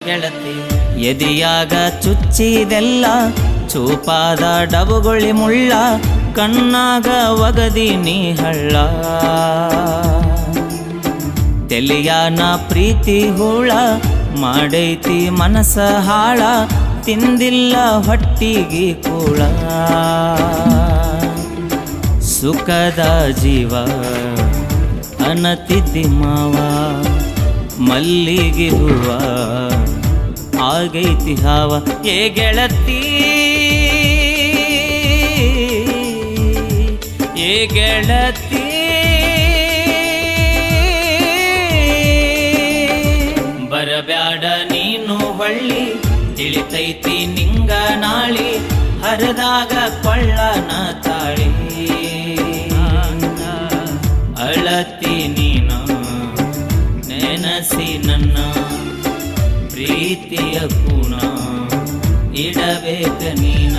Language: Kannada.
ಗೆಳತಿ ಎದಿಯಾಗ ಚುಚ್ಚಿದೆಲ್ಲ ಚೂಪಾದ ಡಬುಗುಳಿ ಮುಳ್ಳ ಕಣ್ಣಾಗ ಒಗದಿ ನೀ ಹಳ್ಳ ತೆಲಿಯಾನ ಪ್ರೀತಿ ಹೂಳ ಮಾಡೈತಿ ಮನಸ ಹಾಳ ತಿಂದಿಲ್ಲ ಹೊಟ್ಟಿಗೆ ಕೂಳ ಸುಖದ ಜೀವ ಅನತಿದ್ದಿ ಮಾವ ಮಲ್ಲಿಗೆ ಹೂವ ಆಗೈತಿ ಹಾವ ಏ ಗೆಳತಿ ಏ ಗೆಳತಿ ಬರಬ್ಯಾಡ ನೀನು ಹೊಳ್ಳಿ ತಿಳಿತೈತಿ ನಿಂಗ ನಾಳಿ ಹರಿದಾಗ ಕೊಳ್ಳನ ತಾಳಿ ಅಳತಿ ನೀನು ನೆನಸಿ ನನ್ನ ಪ್ರೀತಿಯ ಕೂಣ ಇಡಬೇಕ ನೀನ